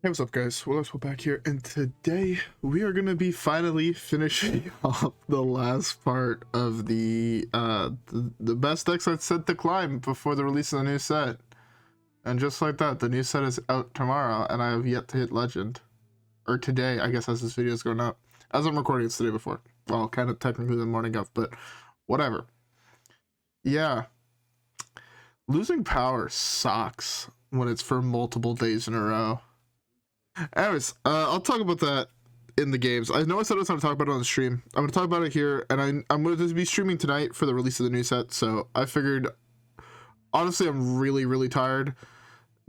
Hey, what's up, guys? WhirlXbow back here, and today we are gonna be finally finishing off the last part of the best decks I'd set to climb before the release of the new set. And just like that, the new set is out tomorrow, and I have yet to hit Legend. Or today, I guess, as this video is going up. As I'm recording, it's the day before. Well, kind of technically the morning of, but whatever. Yeah. Losing power sucks when it's for multiple days in a row. Anyways, I'll talk about that in the games. I know I said I was going to talk about it on the stream. I'm going to talk about it here, and I'm going to be streaming tonight for the release of the new set, so I figured, honestly, I'm really tired.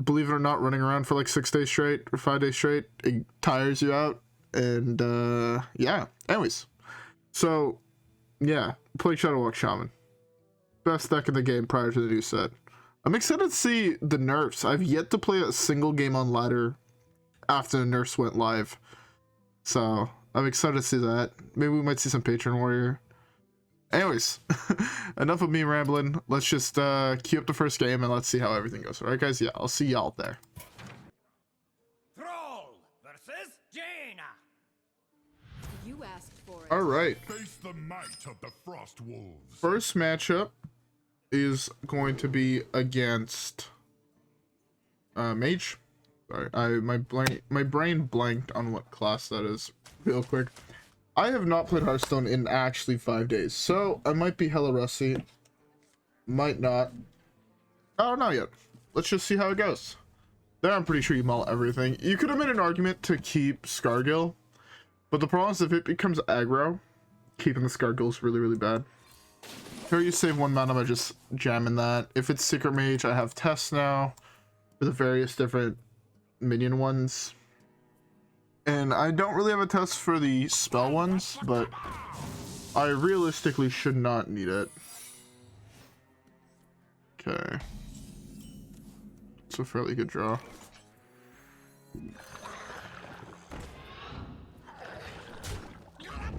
Believe it or not, running around for like 6 days straight, or 5 days straight, it tires you out, and, yeah. Anyways, so, yeah, playing Shudderwock Shaman. Best deck in the game prior to the new set. I'm excited to see the nerfs. I've yet to play a single game on ladder after the nerfs went live, so I'm excited to see that. Maybe we might see some Patron Warrior. Anyways, enough of me rambling. Let's just queue up the first game and let's see how everything goes. All right, guys? Yeah, I'll see y'all there. Thrall versus Jaina. You asked for it. All right. Face the might of the Frost Wolves. First matchup is going to be against Mage. Sorry, my brain blanked on what class that is real quick. I have not played Hearthstone in actually 5 days, so I might be hella rusty. Might not. I don't know yet. Let's just see how it goes. There, I'm pretty sure you mull everything. You could have made an argument to keep Scargil, but the problem is if it becomes aggro, keeping the Scargil is really bad. Here you save 1 mana by just jamming that. If it's Secret Mage, I have tests now for the various different minion ones, and I don't really have a test for the spell ones, but I realistically should not need it. Okay, it's a fairly good draw.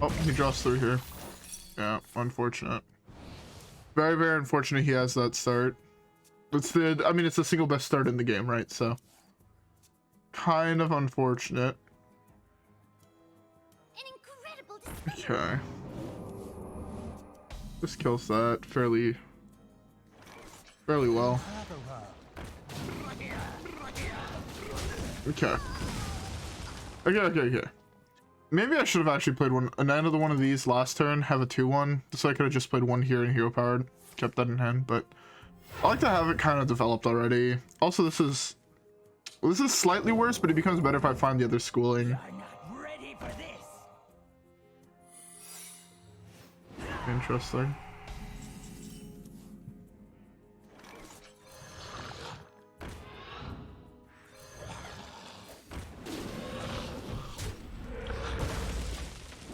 Oh, he draws through here. Yeah, unfortunate. Very unfortunate he has that start. It's the single best start in the game, right? So kind of unfortunate. Okay. This kills that fairly well. Okay. Okay. Maybe I should have actually played another one of these last turn, have a 2-1, so I could have just played one here and hero powered, kept that in hand, but I like to have it kind of developed already. Also, this is slightly worse, but it becomes better if I find the other schooling. Interesting.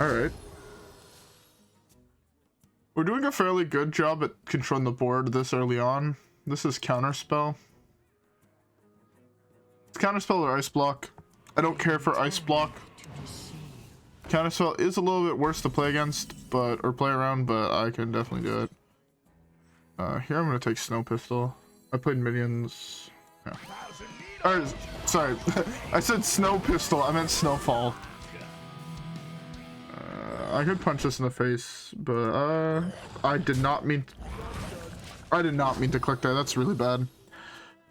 Alright. We're doing a fairly good job at controlling the board this early on. This is Counterspell. It's Counterspell or Ice Block. I don't care for Ice Block. Counterspell is a little bit worse to play against, or play around, but I can definitely do it. Here I'm gonna take Snow Pistol. I played minions. Yeah. Or, sorry, I said Snow Pistol. I meant Snowfall. I could punch this in the face, but I did not mean to click that. That's really bad.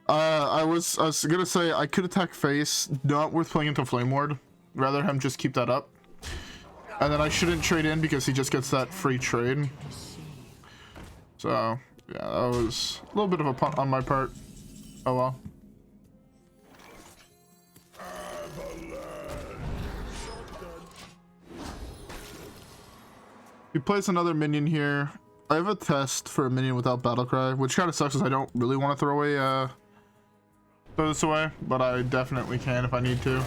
I was gonna say I could attack face. Not worth playing into Flame Ward. Rather him just keep that up. And then I shouldn't trade in because he just gets that free trade. So, yeah, that was a little bit of a punt on my part. Oh well. He plays another minion here. I have a test for a minion without Battlecry, which kind of sucks because I don't really want to throw this away, but I definitely can if I need to.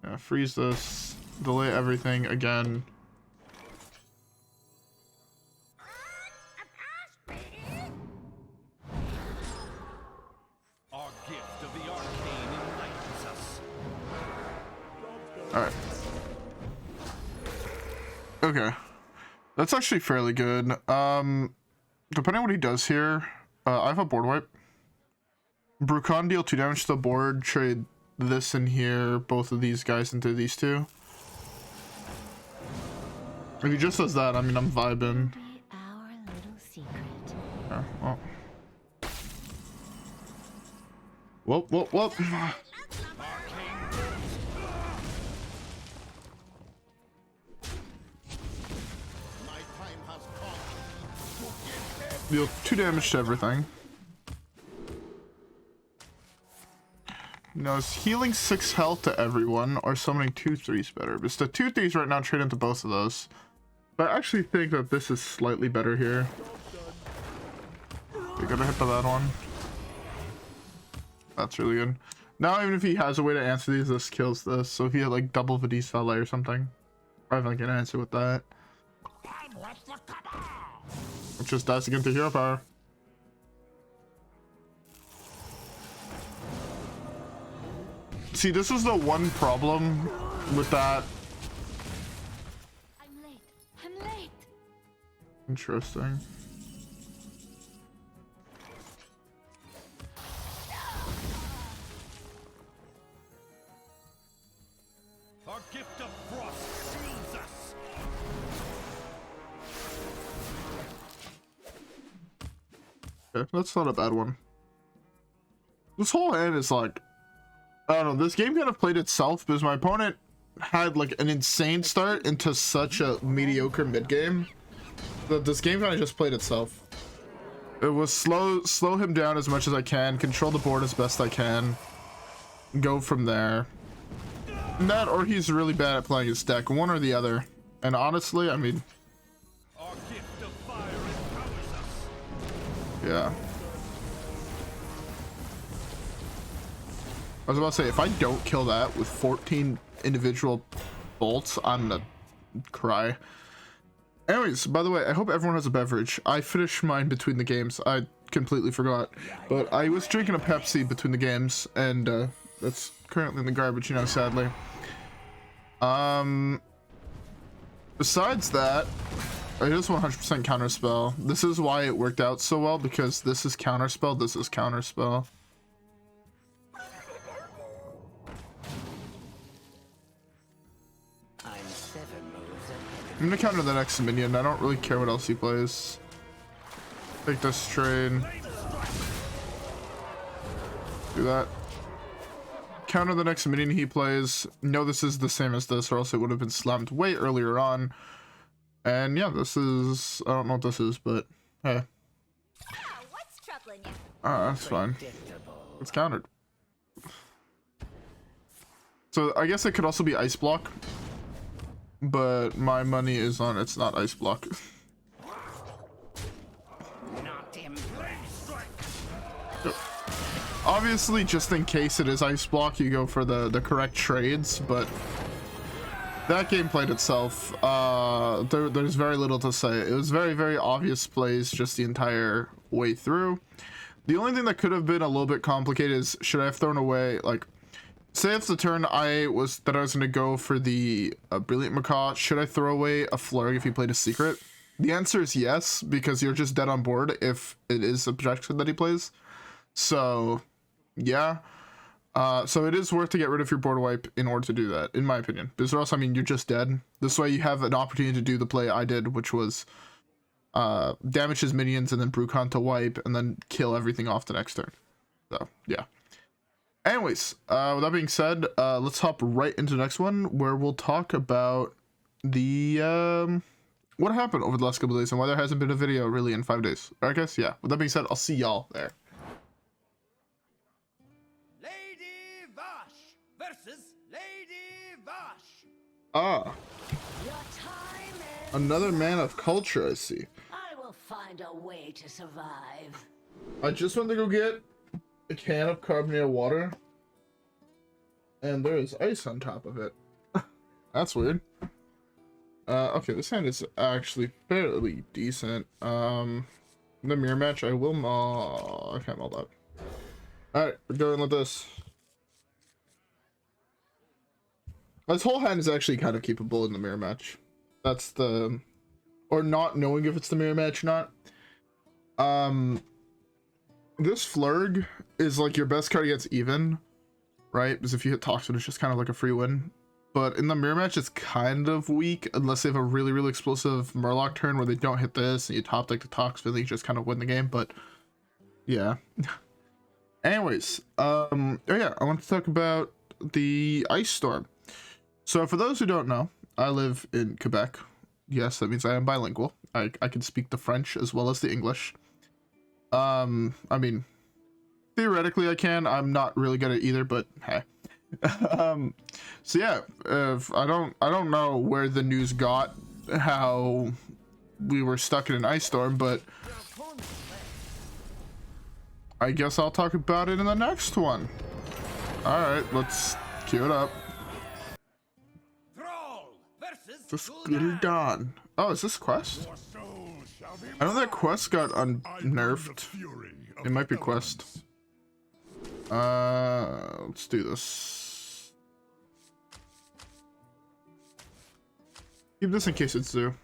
Yeah, freeze this. Delay everything again. Our gift of the arcane enlightens us. Alright. Okay. That's actually fairly good. Depending on what he does here, I have a board wipe. Bru'kan deal 2 damage to the board. Trade this in here, both of these guys into these two. If he just does that, I mean, I'm vibing. Our little secret. Yeah, well. Whoop, whoop, whoop. Deal 2 damage to everything. No, is healing 6 health to everyone or summoning 2 3s better? It's the 2 3s right now, trade into both of those. But I actually think that this is slightly better here. We gotta hit by that one. That's really good. Now, even if he has a way to answer these, this kills this. So if he had like double Vidisale or something, I have like an answer with that. It just dies against the hero power. See, this is the one problem with that. I'm late. I'm late. Interesting. Our gift of frost shields us. Okay, that's not a bad one. This whole hand is like, I don't know, this game kind of played itself because my opponent had like an insane start into such a mediocre mid game that this game kind of just played itself. It was slow him down as much as I can, control the board as best I can, go from there. That or he's really bad at playing his deck, one or the other. And honestly, I mean, Our gift of fire empowers us. yeah. I was about to say, if I don't kill that with 14 individual bolts, I'm gonna cry. Anyways, by the way, I hope everyone has a beverage. I finished mine between the games. I completely forgot. But I was drinking a Pepsi between the games, and that's currently in the garbage, you know, sadly. Besides that, it is 100% counterspell. This is why it worked out so well, because this is counterspell, this is counterspell. I'm gonna counter the next minion. I don't really care what else he plays. Take this trade. Do that. Counter the next minion he plays. No, this is the same as this, or else it would have been slammed way earlier on. And yeah, this is, I don't know what this is, but hey. What's troubling you? Ah, that's fine. It's countered. So I guess it could also be ice block. But my money is on it's not ice block. Not him. Obviously, just in case it is ice block, you go for the correct trades, but that game played itself. There's very little to say. It was very obvious plays just the entire way through. The only thing that could have been a little bit complicated is, should I have thrown away, like, say it's the turn I was going to go for the Brilliant Macaw. Should I throw away a Flurg if he played a secret? The answer is yes, because you're just dead on board if it is a projection that he plays. So, yeah. So it is worth to get rid of your board wipe in order to do that, in my opinion. Because or else, I mean, you're just dead. This way you have an opportunity to do the play I did, which was damage his minions and then Bru'kan to wipe and then kill everything off the next turn. So, yeah. Anyways, with that being said, let's hop right into the next one where we'll talk about the what happened over the last couple of days and why there hasn't been a video really in 5 days. I guess, yeah. With that being said, I'll see y'all there. Lady Vash versus Lady Vash. Ah, Your time is... another man of culture, I see. I will find a way to survive. I just went to go get a can of carbonated water, and there is ice on top of it. That's weird. Okay, this hand is actually fairly decent. The mirror match, I will maul. I can't maul that. Alright, we're going with this. This whole hand is actually kind of keepable in the mirror match. That's the... or not knowing if it's the mirror match or not. this Flurg is like your best card against even, right? Because if you hit Toxfin, it's just kind of like a free win. But in the mirror match, it's kind of weak unless they have a really, really explosive Murloc turn where they don't hit this and you top deck the Toxfin, you just kind of win the game. But yeah. Anyways, oh yeah, I want to talk about the ice storm. So for those who don't know, I live in Quebec. Yes, that means I am bilingual. I can speak the French as well as the English. I mean, theoretically I can. I'm not really good at either, but hey. So yeah, if I don't know where the news got how we were stuck in an ice storm, but I guess I'll talk about it in the next one. All right, let's cue it up. Just Gul'dan. Oh, is this quest? I know that quest got nerfed. It might be quest. Let's do this. Keep this in case it's zoo.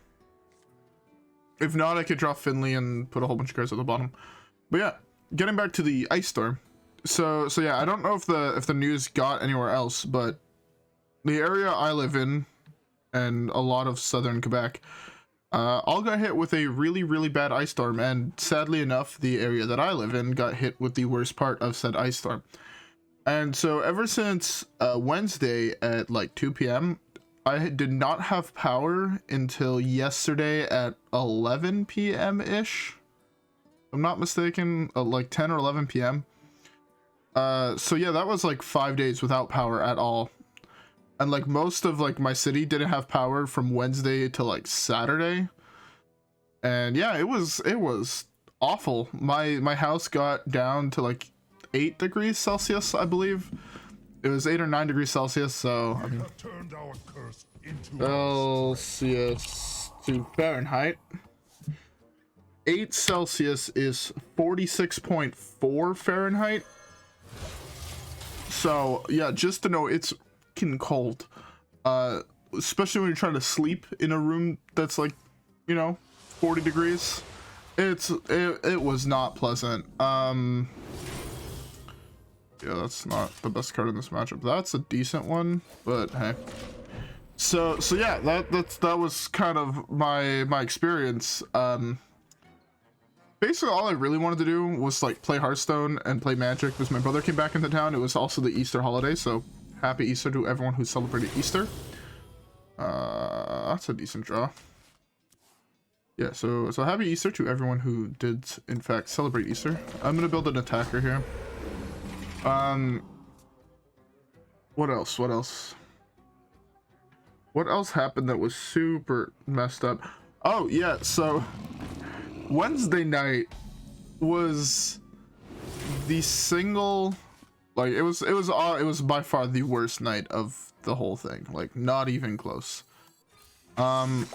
If not, I could draw Finley and put a whole bunch of cards at the bottom. But yeah, getting back to the ice storm. So yeah, I don't know if the news got anywhere else, but the area I live in and a lot of southern Quebec all got hit with a really, really bad ice storm, and sadly enough, the area that I live in got hit with the worst part of said ice storm. And so ever since Wednesday at like 2 p.m, I did not have power until yesterday at 11 p.m. ish. I'm not mistaken, like 10 or 11 p.m. So yeah, that was like 5 days without power at all. And like most of like my city didn't have power from Wednesday to like Saturday. And yeah, it was awful. My house got down to like 8 degrees Celsius, I believe. It was 8 or 9 degrees Celsius, so I mean, Celsius to Fahrenheit. 8 Celsius is 46.4 Fahrenheit. So yeah, just to know, it's cold, especially when you're trying to sleep in a room that's like, you know, 40 degrees. It was not pleasant. Yeah, that's not the best card in this matchup. That's a decent one, but hey. So yeah, that was kind of my experience. Basically all I really wanted to do was like play Hearthstone and play Magic because my brother came back into town. It was also the Easter holiday, so happy Easter to everyone who celebrated Easter. That's a decent draw. Yeah, so happy Easter to everyone who did in fact celebrate Easter. I'm gonna build an attacker here. What else happened that was super messed up? Oh yeah, so Wednesday night was the single, like it was by far the worst night of the whole thing, like not even close. And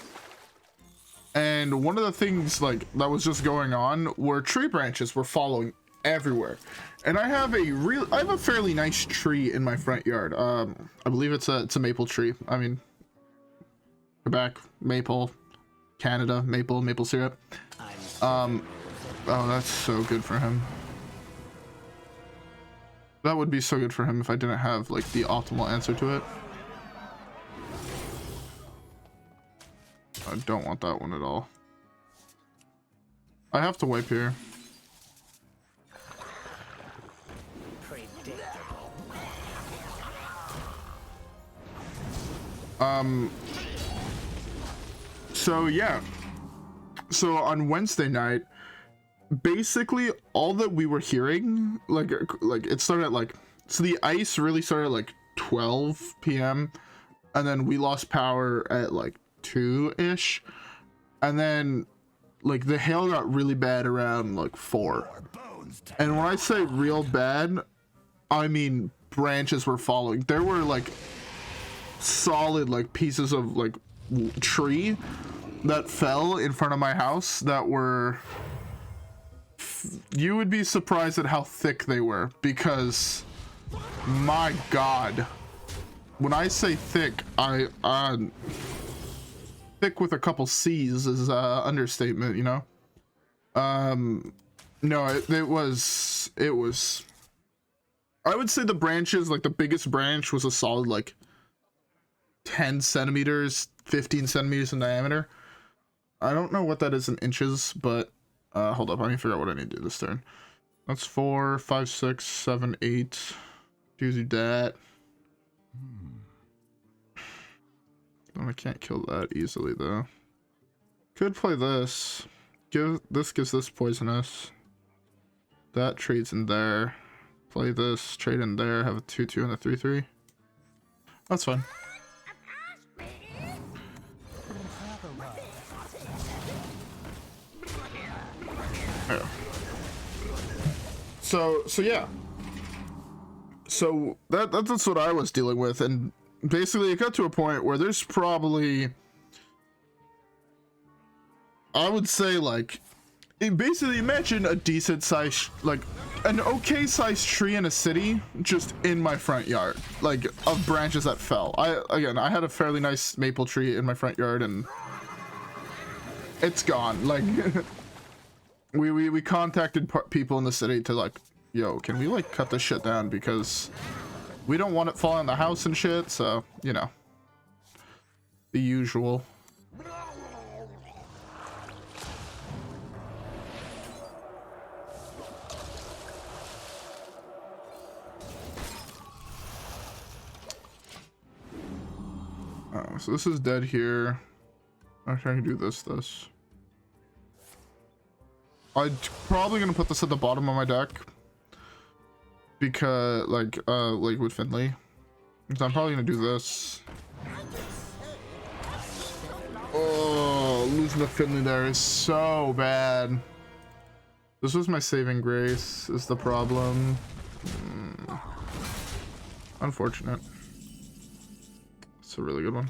one of the things like that was just going on were tree branches were falling everywhere. And I have a fairly nice tree in my front yard. I believe it's a maple tree. I mean, Quebec, maple, Canada, maple syrup. Oh, that's so good for him. That would be so good for him if I didn't have like the optimal answer to it. I don't want that one at all. I have to wipe here. So yeah. So on Wednesday night, basically all that we were hearing, like it started at like, so the ice really started at like 12 p.m. and then we lost power at like 2-ish, and then like the hail got really bad around like 4. And when I say real bad, I mean branches were falling. There were like solid like pieces of like tree that fell in front of my house that were, you would be surprised at how thick they were, because my god, when I say thick, thick with a couple C's is understatement, you know. No, it was I would say the branches, like the biggest branch was a solid like 10 centimeters, 15 centimeters in diameter. I don't know what that is in inches, but hold up, I need to figure out what I need to do this turn. That's 4, 5, 6, 7, 8. Do that. Oh, I can't kill that easily though. Could play this. This gives this poisonous. That trades in there. Play this, trade in there, have a 2/2 and a 3/3. That's fine. Yeah. So yeah. So that's what I was dealing with, and basically it got to a point where there's probably, I would say, like, basically imagine a decent size, like an okay sized tree in a city just in my front yard, like of branches that fell. I had a fairly nice maple tree in my front yard and it's gone. Like we contacted people in the city to like, yo, can we like cut this shit down because we don't want it falling on the house and shit. So, you know, the usual. So this is dead here. Actually, I can do this. I'm probably gonna put this at the bottom of my deck because, like with Finley. So I'm probably gonna do this. Oh, losing the Finley there is so bad. This was my saving grace. Is the problem? Unfortunate. It's a really good one.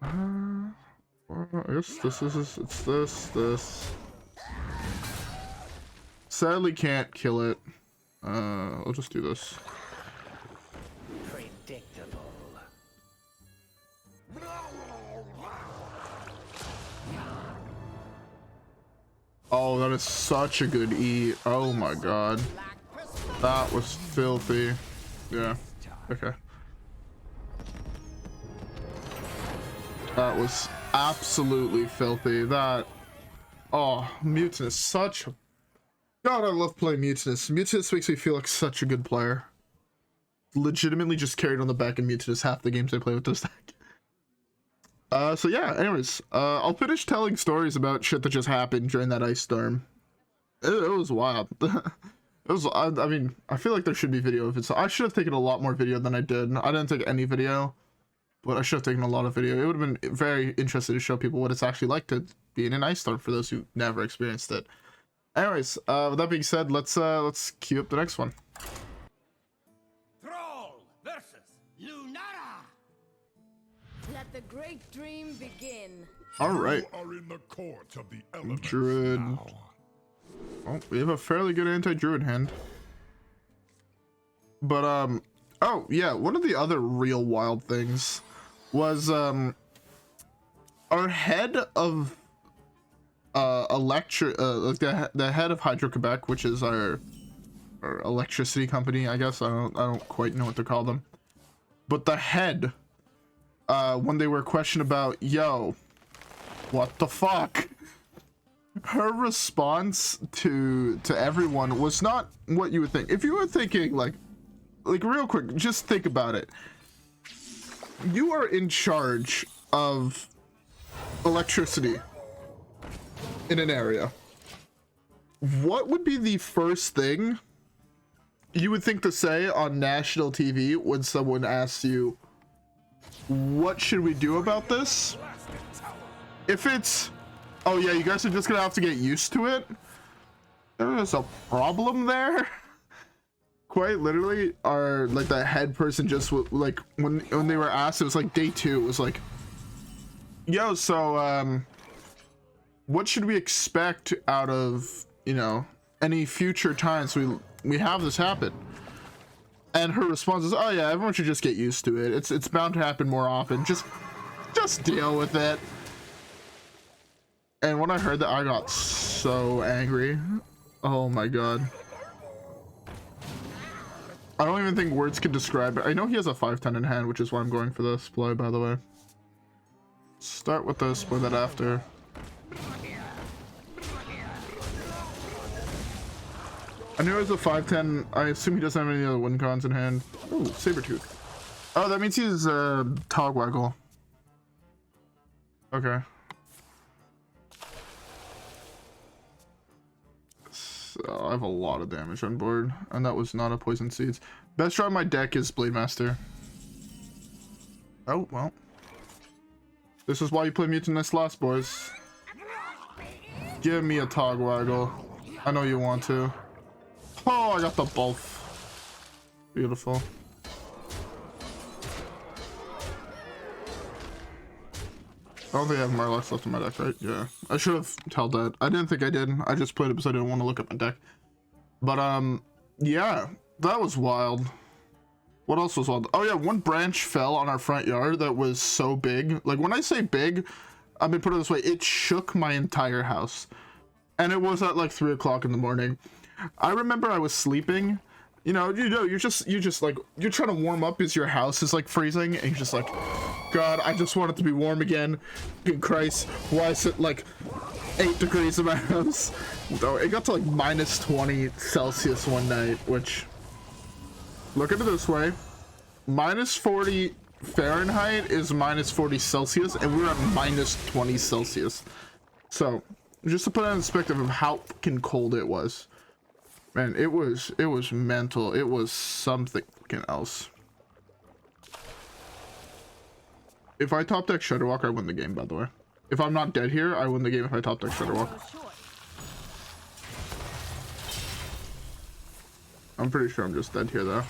I guess it's this. Sadly can't kill it. I'll just do this. Predictable. Oh, that is such a good E. Oh my god. That was filthy. Yeah. Okay. That was absolutely filthy. That, oh, Mutanus, such a, God, I love playing Mutanus. Mutanus makes me feel like such a good player. Legitimately just carried on the back in Mutanus half the games I play with this deck. So yeah, anyways, I'll finish telling stories about shit that just happened during that ice storm. It was wild. It was, I mean, I feel like there should be video of it. So I should have taken a lot more video than I did. I didn't take any video. But I should have taken a lot of video. It would have been very interesting to show people what it's actually like to be in an ice storm for those who never experienced it. Anyways, with that being said, let's queue up the next one. Thrall versus Lunara. Let the great dream begin. All right. You are in the court of the elements Druid. now. Oh, we have a fairly good anti-druid hand. But oh yeah, one of the other real wild things was our head of like the head of Hydra Quebec, which is our electricity company, I guess. I don't quite know what to call them. But the head, when they were questioned about, yo, what the fuck? Her response to everyone was not what you would think. If you were thinking like real quick, just think about it. You are in charge of electricity in an area. What would be the first thing you would think to say on national TV when someone asks you, what should we do about this? If it's, oh yeah, you guys are just gonna have to get used to it, there's a problem there. Quite literally, our like the head person just like when they were asked, it was like day 2. It was like, yo, so what should we expect out of, you know, any future times we have this happen? And her response is, oh yeah, everyone should just get used to it. It's bound to happen more often. Just deal with it. And when I heard that, I got so angry. Oh my god. I don't even think words can describe it. I know he has a 5/10 in hand, which is why I'm going for this play, by the way. Start with this, play that after. I knew it was a 5/10. I assume he doesn't have any other win cons in hand. Oh, Sabertooth. Oh, that means he's Togwaggle. Okay. So I have a lot of damage on board, and that was not a poison seeds. Best draw in my deck is Blademaster. Oh, well. This is why you play Mutanus last, boys. Give me a Togwaggle. I know you want to. Oh, I got the both. Beautiful. I don't think I have Murlocs left in my deck, right? Yeah. I should have held that. I didn't think I did. I just played it because I didn't want to look at my deck. But, yeah. That was wild. What else was wild? Oh, yeah. One branch fell on our front yard that was so big. Like, when I say big, I mean, put it this way. It shook my entire house. And it was at, like, 3 o'clock in the morning. I remember I was sleeping. You're just like, you're trying to warm up as your house is like freezing, and you're just like, God, I just want it to be warm again. Fucking Christ, why is it like 8 degrees in my house? No, it got to like minus 20 Celsius one night, which, look at it this way, minus 40 Fahrenheit is minus 40 Celsius, and we were at minus 20 Celsius. So, just to put it in perspective of how fucking cold it was. Man, it was mental. It was something else. If I top deck Shudderwock, I win the game, by the way. If I'm not dead here, I win the game if I top deck Shudderwock. I'm pretty sure I'm just dead here, though.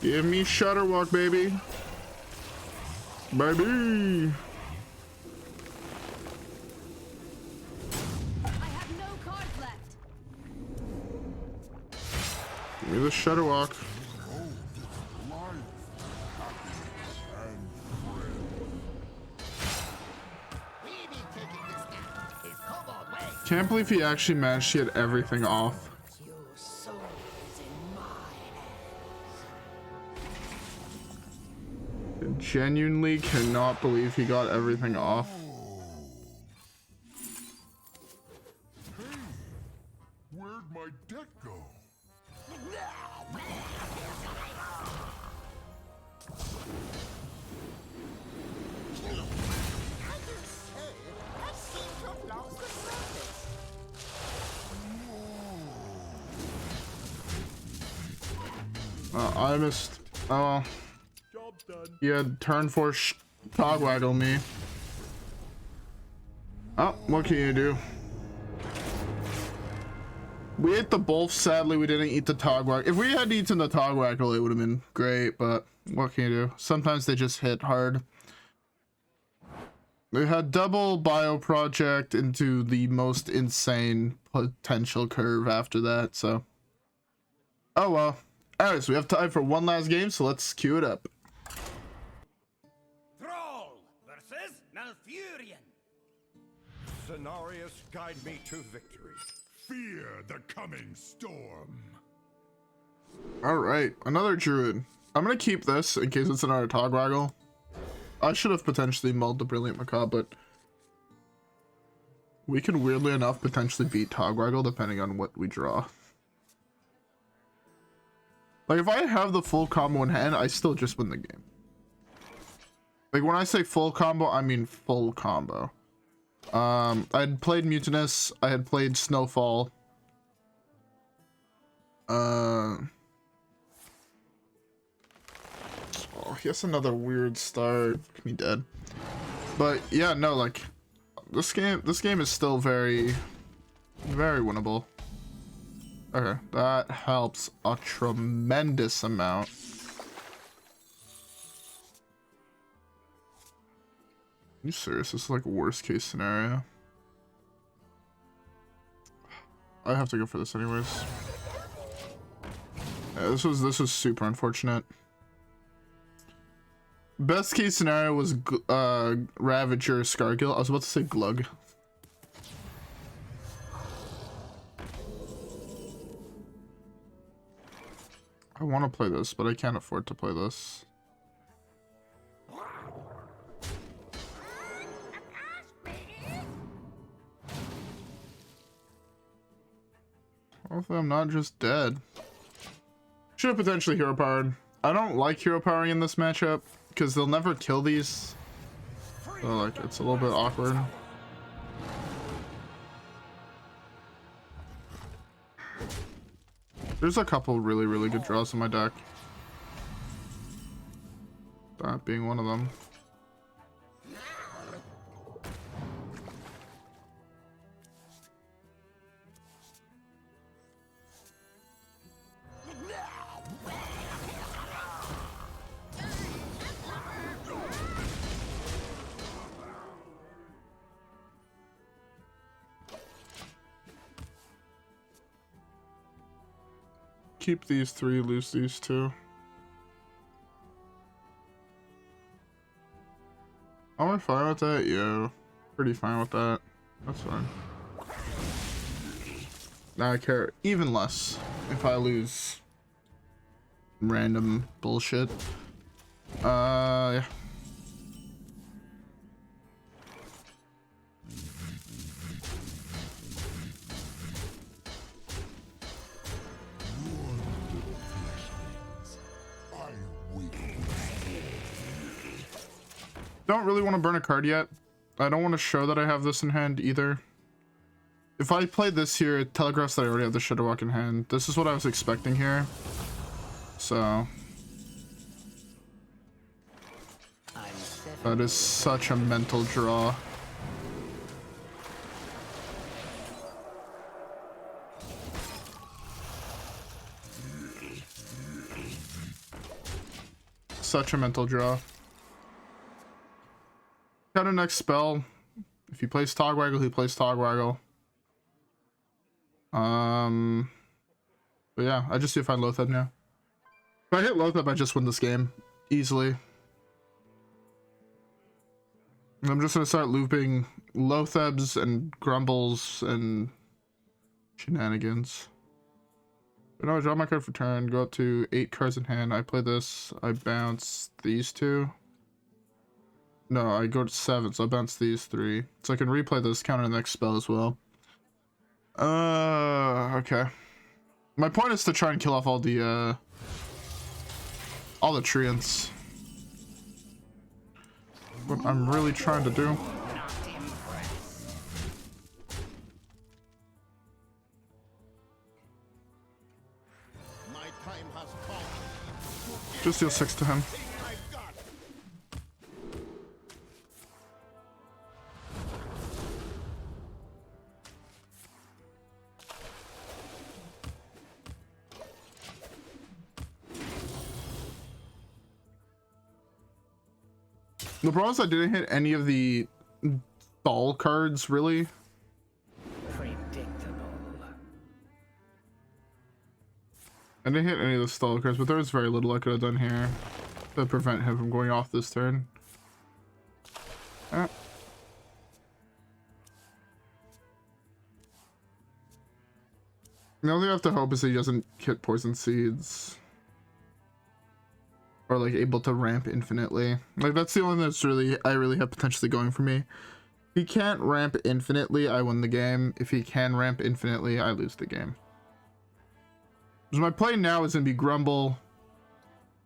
Give me Shudderwock, baby. Baby. Give me the Shudderwock. Can't believe he actually managed to get everything off. Genuinely cannot believe he got everything off. Where'd my deck go? I missed. Oh. He had turn 4 Togwaggle me. Oh, what can you do? We ate the both. Sadly, we didn't eat the Togwaggle. If we had eaten the Togwaggle, it would have been great, but what can you do? Sometimes they just hit hard. They had double bio project into the most insane potential curve after that, so. Oh well. Alright, so we have time for one last game, so let's queue it up. Versus Malfurion. Cenarius, guide me to victory. Fear the coming storm. Alright, another Druid. I'm gonna keep this in case it's another Togwaggle. I should have potentially mulled the Brilliant Macaw, but we can weirdly enough potentially beat Togwaggle depending on what we draw. Like, if I have the full combo in hand, I still just win the game. Like, when I say full combo, I mean full combo. I had played Mutanus, I had played Snowfall. Oh, he has another weird start. Me dead. But yeah, no, like, this game is still very winnable. Okay, that helps a tremendous amount. Are you serious? This is like worst case scenario. I have to go for this anyways. Yeah, this was super unfortunate. Best case scenario was Ravager Scargil. I was about to say Glug. I want to play this, but I can't afford to play this. Hopefully I'm not just dead. Should have potentially hero powered. I don't like hero powering in this matchup because they'll never kill these. So like it's a little bit awkward. There's a couple really good draws in my deck. That being one of them. Keep these three, lose these two. Am I fine with that? Yeah, pretty fine with that. That's fine. Now I care even less if I lose random bullshit. Yeah. Don't really want to burn a card yet. I don't want to show that I have this in hand either. If I played this here, it telegraphs that I already have the Shudderwock in hand. This is what I was expecting here. So that is such a mental draw. Such a mental draw. Got a next spell. If he plays Togwaggle, he plays Togwaggle. But yeah, I just see if I Loatheb now. If I hit Loatheb, I just win this game easily. I'm just gonna start looping Loathebs and Grumbles and shenanigans. But no, I draw my card for turn, go up to 8 cards in hand. I play this, I bounce these two. No, I go to 7, so I bounce these 3. So I can replay this, counter the next spell as well. Okay. My point is to try and kill off all the treants. What I'm really trying to do. Just deal 6 to him. The problem is I didn't hit any of the stall cards, really. Predictable. I didn't hit any of the stall cards, but there was very little I could have done here to prevent him from going off this turn. Ah. The only thing I have to hope is that he doesn't hit poison seeds. Or like able to ramp infinitely. Like that's the only thing that's I really have potentially going for me. If he can't ramp infinitely, I win the game. If he can ramp infinitely, I lose the game. So my play now is gonna be Grumble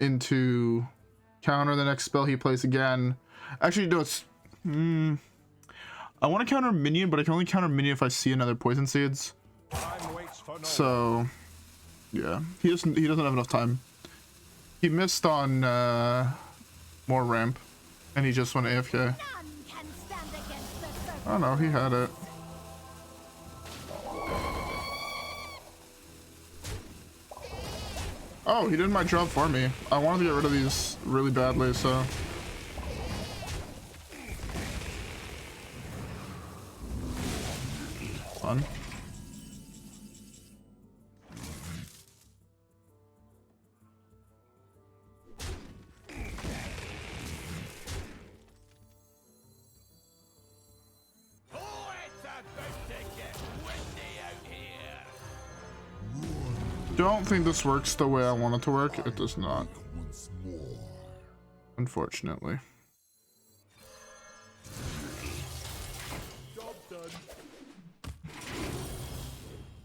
into counter the next spell he plays again. Actually, no, it's I want to counter minion, but I can only counter minion if I see another poison seeds. So yeah, he doesn't have enough time. He missed on more ramp, and he just went AFK. Oh no, he had it. Oh, he did my job for me. I wanted to get rid of these really badly, so. Fun. don't think this works the way I want it to work. It does not. Once more. Unfortunately. Job done.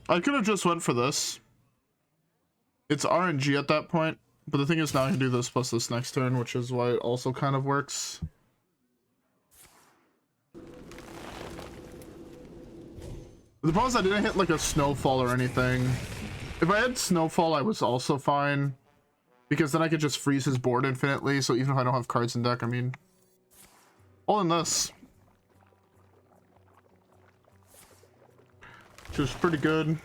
I could have just went for this. It's RNG at that point, but the thing is now I can do this plus this next turn, which is why it also kind of works. The problem is I didn't hit like a Snowfall or anything. If I had Snowfall, I was also fine, because then I could just freeze his board infinitely, so even if I don't have cards in deck, I mean, all in this. Which is pretty good.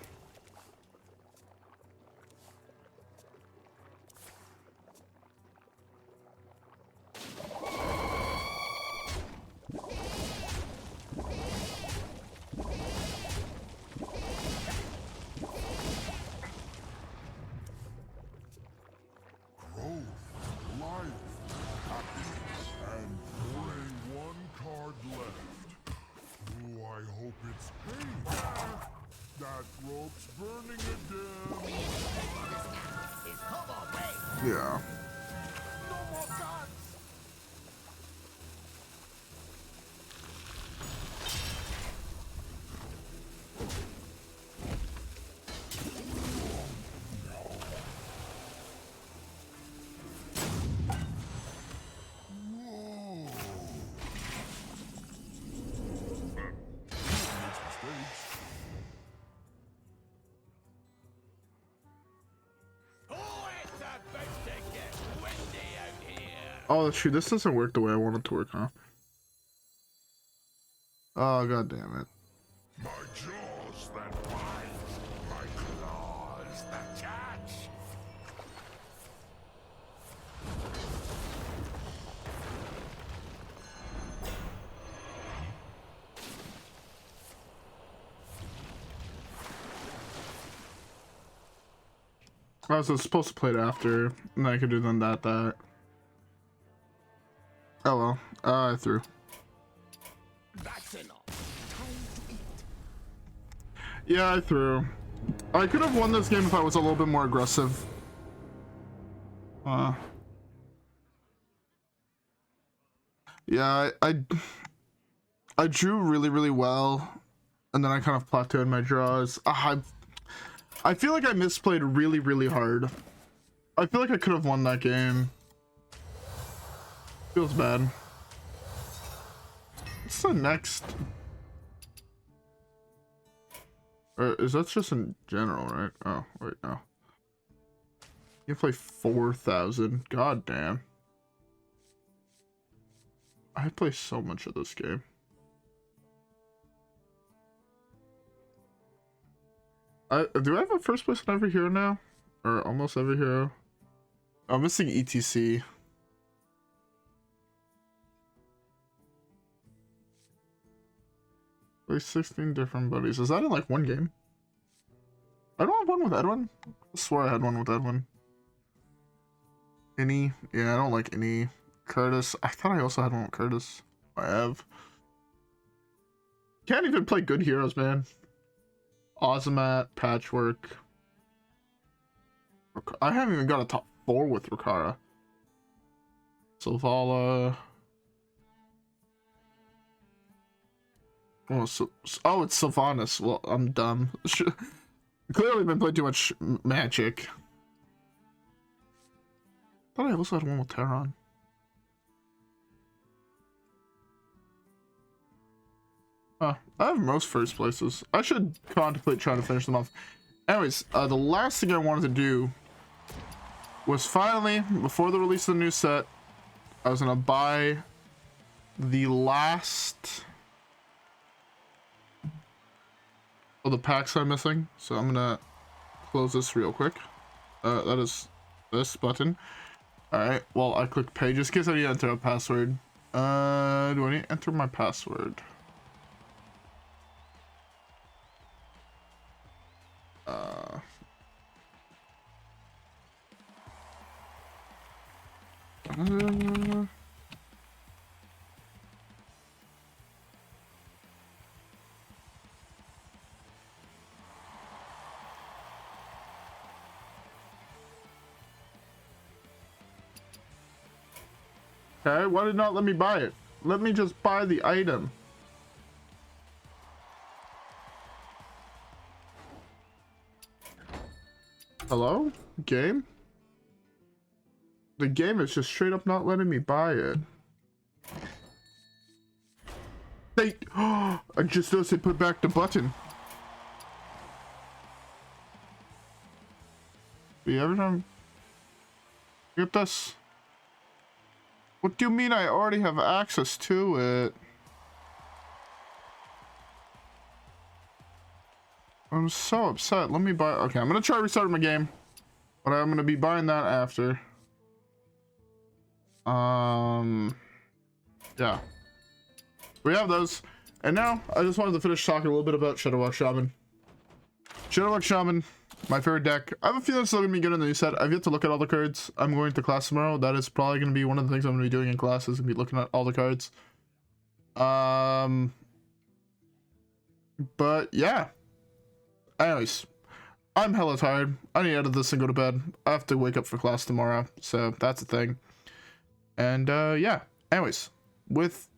Yeah. Oh, shoot, this doesn't work the way I want it to work, huh? Oh, god damn it. My jaws that bite, my claws that catch. I was supposed to play it after, and then I could do then that. Oh well, I threw. That's enough. Yeah, I threw. I could have won this game if I was a little bit more aggressive. Yeah, I drew really well, and then I kind of plateaued my draws. I feel like I misplayed really hard. I feel like I could have won that game. Feels bad. What's the next? Or is that just in general, right? Oh, wait, no. You play 4,000. God damn. I play so much of this game. Do I have a first place in every hero now? Or almost every hero? I'm missing E.T.C. Like 16 different buddies. Is that in like one game? I don't have one with Edwin. I swear I had one with Edwin. Any? Yeah, I don't like any. Curtis. I thought I also had one with Curtis. I have. Can't even play good heroes, man. Ozomat, Patchwork. I haven't even got a top 4 with Rukara. Sylvala. Oh, it's Sylvanas. Well, I'm dumb. Clearly been playing too much Magic. Thought I also had one with Terran. I have most first places. I should contemplate trying to finish them off. Anyways, the last thing I wanted to do was finally, before the release of the new set, I was gonna buy the last of the packs I'm missing. So I'm gonna close this real quick. That is this button. Alright, well, I click pay just in case I need to enter a password. Do I need to enter my password? Okay, why did it not let me buy it? Let me just buy the item. Hello? Game? The game is just straight up not letting me buy it. I just noticed they put back the button. See, every time... Get this. What do you mean I already have access to it? I'm so upset. Let me buy... Okay, I'm gonna try restarting my game. But I'm gonna be buying that after. Yeah. We have those. And now, I just wanted to finish talking a little bit about Shudderwock Shaman. Shudderwock Shaman, my favorite deck. I have a feeling it's still gonna be good in the new set. I've yet to look at all the cards. I'm going to class tomorrow. That is probably gonna be one of the things I'm gonna be doing in class, is gonna be looking at all the cards. But yeah. Anyways, I'm hella tired. I need to edit this and go to bed. I have to wake up for class tomorrow, so that's a thing. And yeah. Anyways, with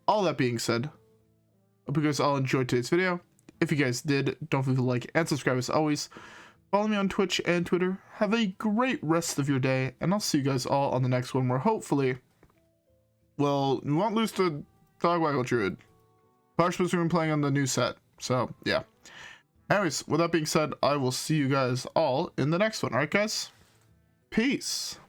all that being said, hope you guys all enjoyed today's video. If you guys did, don't forget to like and subscribe as always. Follow me on Twitch and Twitter. Have a great rest of your day, and I'll see you guys all on the next one, where hopefully, well, we won't lose to Togwaggle Druid. Firemancer's been playing on the new set, so yeah. Anyways, with that being said, I will see you guys all in the next one. Alright, guys? Peace.